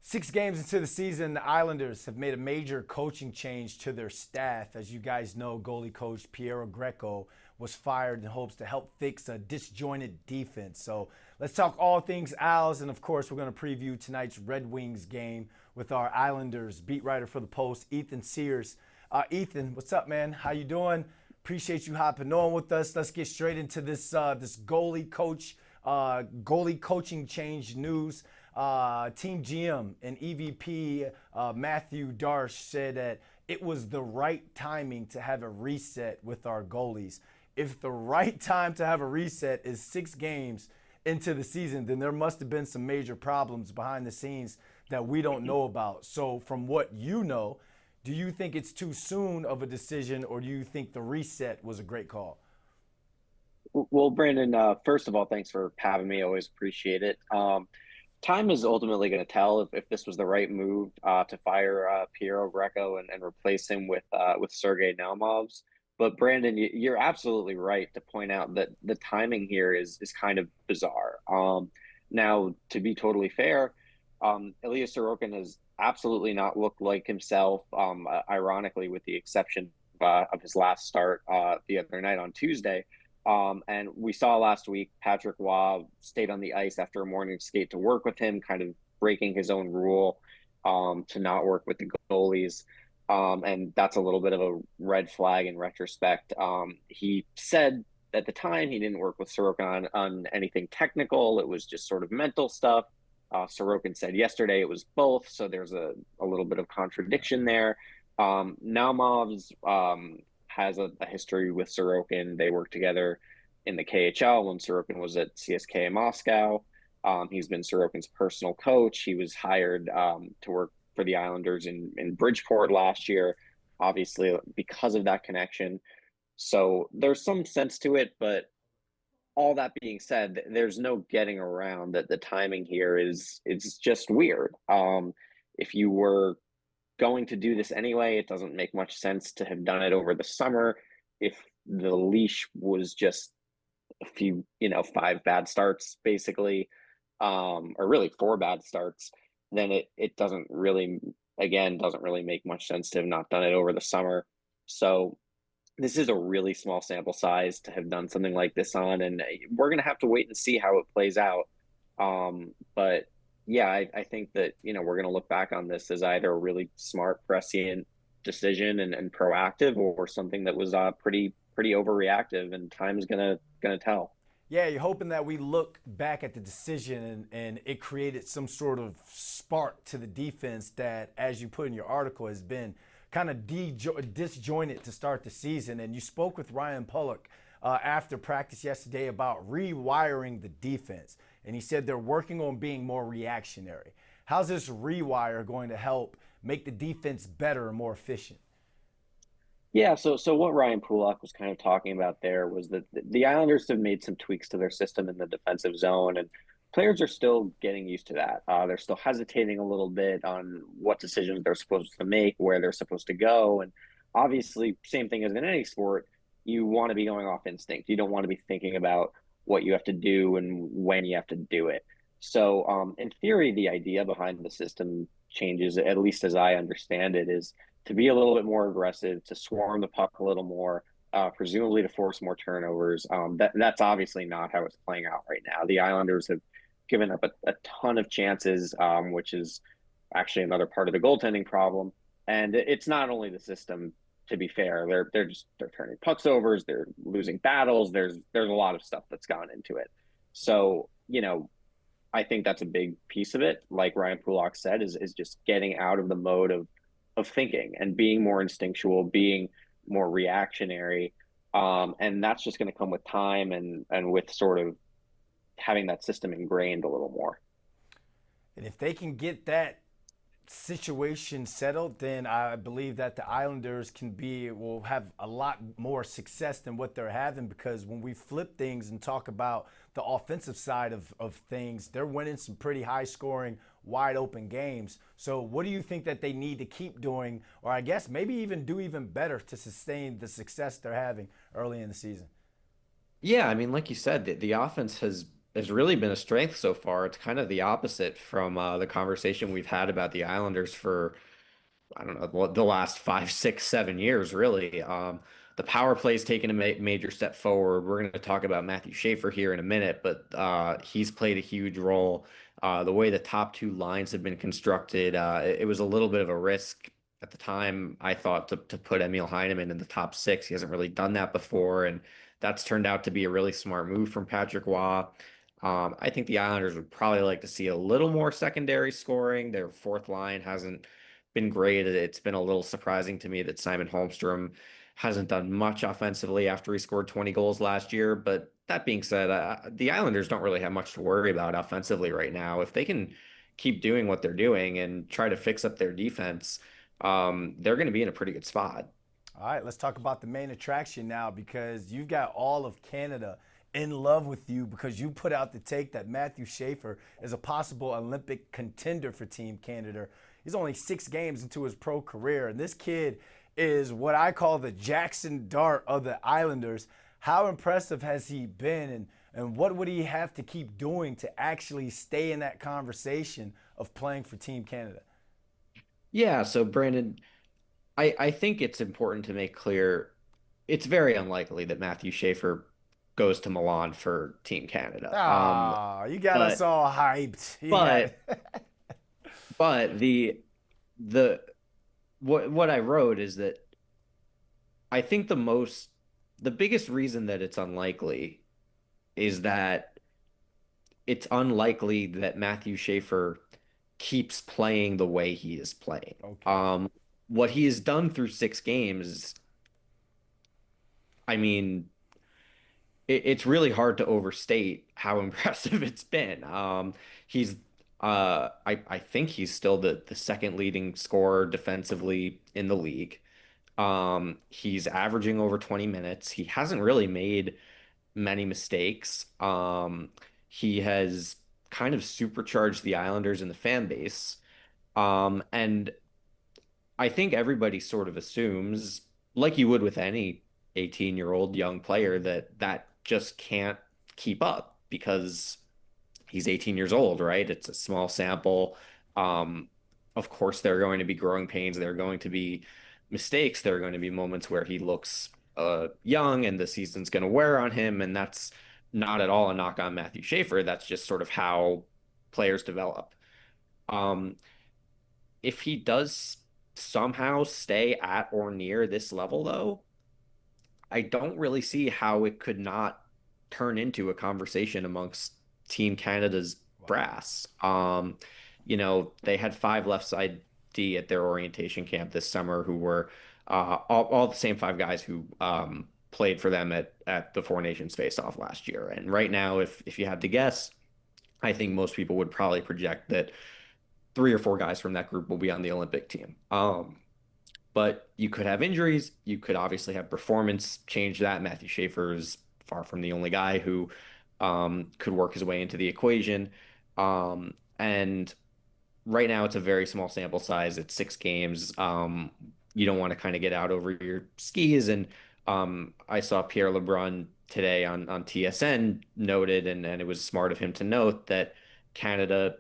6 games into the season, the Islanders have made a major coaching change to their staff. As you guys know, goalie coach Piero Greco was fired in hopes to help fix a disjointed defense. So let's talk all things Isles, and of course, we're going to preview tonight's Red Wings game with our Islanders beat writer for the Post, Ethan Sears. Ethan, what's up, man? How you doing? Appreciate you hopping on with us. Let's get straight into this goalie coaching change news. Team GM and EVP Matthew Darsh said that it was the right timing to have a reset with our goalies. If the right time to have a reset is 6 games into the season, then there must have been some major problems behind the scenes that we don't know about. So from what you know, do you think it's too soon of a decision, or do you think the reset was a great call? Well, Brandon, first of all, thanks for having me. Always appreciate it. Time is ultimately going to tell if this was the right move to fire Piero Greco and replace him with Sergei Naumov's. But Brandon, you're absolutely right to point out that the timing here is kind of bizarre. Now, to be totally fair, Ilya Sorokin has absolutely not looked like himself. Ironically, with the exception of his last start the other night on Tuesday. And we saw last week Patrick Waugh stayed on the ice after a morning skate to work with him, kind of breaking his own rule to not work with the goalies. And that's a little bit of a red flag in retrospect. He said at the time he didn't work with Sorokin on anything technical. It was just sort of mental stuff. Sorokin said yesterday it was both. So there's a little bit of contradiction there. Naumov's has a history with Sorokin. They worked together in the KHL when Sorokin was at CSK in Moscow. He's been Sorokin's personal coach. He was hired to work for the Islanders in Bridgeport last year, obviously because of that connection. So there's some sense to it, but all that being said, there's no getting around that the timing here is it's just weird. If you were going to do this anyway, it doesn't make much sense to have done it over the summer if the leash was just a few, 5 bad starts basically, or really 4 bad starts, then it doesn't really, again, doesn't really make much sense to have not done it over the summer. So this is a really small sample size to have done something like this on, and we're going to have to wait and see how it plays out. But yeah, I think that, we're going to look back on this as either a really smart, prescient decision and proactive, or something that was pretty overreactive, and time is gonna tell. Yeah, you're hoping that we look back at the decision and it created some sort of spark to the defense that, as you put in your article, has been kind of disjointed to start the season. And you spoke with Ryan Pulock after practice yesterday about rewiring the defense. And he said they're working on being more reactionary. How's this rewire going to help make the defense better and more efficient? Yeah, so what Ryan Pulock was kind of talking about there was that the Islanders have made some tweaks to their system in the defensive zone, and players are still getting used to that. They're still hesitating a little bit on what decisions they're supposed to make, where they're supposed to go, and obviously, same thing as in any sport, you want to be going off instinct. You don't want to be thinking about what you have to do and when you have to do it. So, in theory, the idea behind the system changes, at least as I understand it, is to be a little bit more aggressive, to swarm the puck a little more, presumably to force more turnovers. That's obviously not how it's playing out right now. The Islanders have given up a ton of chances, which is actually another part of the goaltending problem. And it's not only the system. To be fair, they're turning pucks overs, they're losing battles. There's a lot of stuff that's gone into it. So I think that's a big piece of it. Like Ryan Pulock said, is just getting out of the mode of thinking and being more instinctual, being more reactionary. And that's just going to come with time and with sort of having that system ingrained a little more. And if they can get that situation settled, then I believe that the Islanders will have a lot more success than what they're having, because when we flip things and talk about the offensive side of things, they're winning some pretty high scoring, wide open games. So what do you think that they need to keep doing, or I guess maybe even do even better to sustain the success they're having early in the season? Yeah, I mean, like you said, the offense has has really been a strength so far. It's kind of the opposite from the conversation we've had about the Islanders for I don't know, the last 5, 6, 7 years, really. The power play's taken a major step forward. We're going to talk about Matthew Schaefer here in a minute, but he's played a huge role. The way the top two lines have been constructed, it was a little bit of a risk at the time, I thought, to put Emil Heineman in the top six. He hasn't really done that before, and that's turned out to be a really smart move from Patrick Waugh. I think the Islanders would probably like to see a little more secondary scoring. Their fourth line hasn't been great. It's been a little surprising to me that Simon Holmstrom hasn't done much offensively after he scored 20 goals last year. But that being said, the Islanders don't really have much to worry about offensively right now. If they can keep doing what they're doing and try to fix up their defense, they're going to be in a pretty good spot. All right, let's talk about the main attraction now because you've got all of Canada in love with you because you put out the take that Matthew Schaefer is a possible Olympic contender for Team Canada. He's only 6 games into his pro career, and this kid is what I call the Jackson Dart of the Islanders. How impressive has he been, and what would he have to keep doing to actually stay in that conversation of playing for Team Canada? Yeah, so Brandon, I think it's important to make clear it's very unlikely that Matthew Schaefer goes to Milan for Team Canada. Ah, you got us But all hyped. You got but but the what I wrote is that I think the biggest reason that it's unlikely is that it's unlikely that Matthew Schaefer keeps playing the way he is playing. okay. What he has done through 6 games, I mean, it's really hard to overstate how impressive it's been. He's I think he's still the second leading scorer defensively in the league. He's averaging over 20 minutes. He hasn't really made many mistakes. He has kind of supercharged the Islanders and the fan base. And I think everybody sort of assumes, like you would with any 18-year-old young player, that that just can't keep up because he's 18 years old, right? It's a small sample. Um, of course, there are going to be growing pains. There are going to be mistakes. There are going to be moments where he looks young and the season's going to wear on him. And that's not at all a knock on Matthew Schaefer. That's just sort of how players develop. Um, if he does somehow stay at or near this level, though, I don't really see how it could not turn into a conversation amongst Team Canada's Wow. brass. They had 5 left side D at their orientation camp this summer who were all the same 5 guys who played for them at the Four Nations face-off last year. And right now, if you had to guess, I think most people would probably project that 3 or 4 guys from that group will be on the Olympic team. But you could have injuries. You could obviously have performance change that. Matthew Schaefer is far from the only guy who could work his way into the equation. And right now, it's a very small sample size. It's 6 games. You don't want to kind of get out over your skis. And I saw Pierre LeBrun today on TSN noted, and it was smart of him to note that Canada,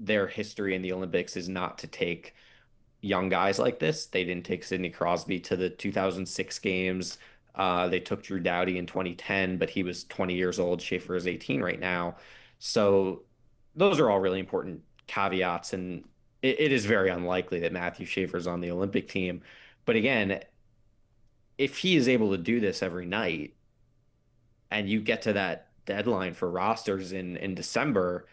their history in the Olympics is not to take young guys like this. They didn't take Sidney Crosby to the 2006 games. They took Drew Doughty in 2010, but he was 20 years old. Schaefer is 18 right now. So those are all really important caveats. And it is very unlikely that Matthew Schaefer's on the Olympic team. But again, if he is able to do this every night and you get to that deadline for rosters in December,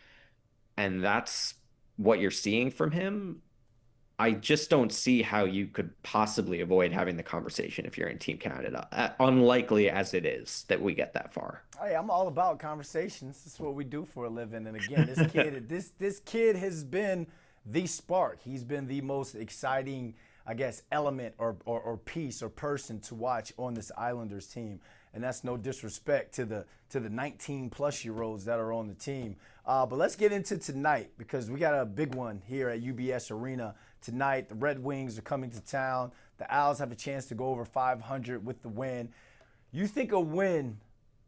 and that's what you're seeing from him, I just don't see how you could possibly avoid having the conversation if you're in Team Canada. Unlikely as it is that we get that far. Hey, I'm all about conversations. This is what we do for a living. And again, this kid has been the spark. He's been the most exciting, I guess, element or piece or person to watch on this Islanders team. And that's no disrespect to the 19 plus year olds that are on the team. But let's get into tonight because we got a big one here at UBS Arena tonight. The Red Wings are coming to town. The Owls have a chance to go over 500 with the win. You think a win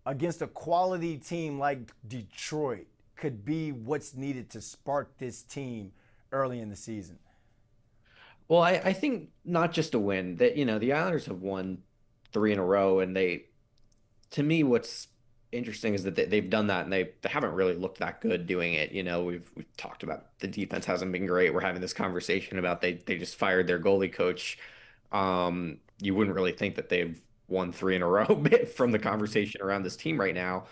against a quality team like Detroit could be what's needed to spark this team early in the season? Well, I think not just a win that, the Islanders have won three in a row, and to me, what's interesting is that they've done that and they haven't really looked that good doing it. We've talked about the defense hasn't been great. We're having this conversation about they just fired their goalie coach. You wouldn't really think that they've won three in a row from the conversation around this team right now.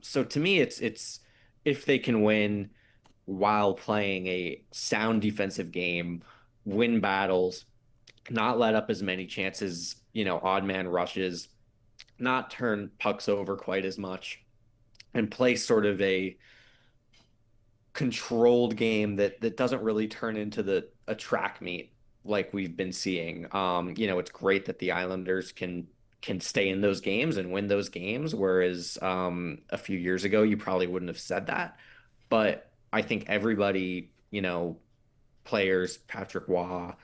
So to me, it's if they can win while playing a sound defensive game, win battles, not let up as many chances, odd man rushes, not turn pucks over quite as much, and play sort of a controlled game that doesn't really turn into the a track meet like we've been seeing. It's great that the Islanders can stay in those games and win those games, whereas a few years ago you probably wouldn't have said that. But I think everybody, players, Patrick Waugh,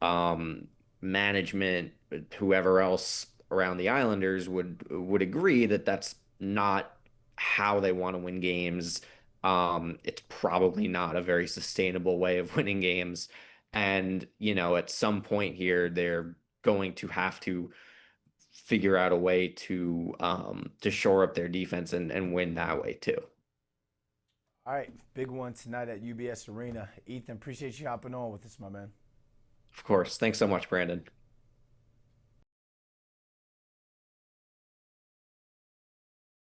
um, management, whoever else around the Islanders would agree that that's not how they want to win games. It's probably not a very sustainable way of winning games. And, at some point here, they're going to have to figure out a way to shore up their defense and win that way too. All right, big one tonight at UBS Arena. Ethan, appreciate you hopping on with us, my man. Of course. Thanks so much, Brandon.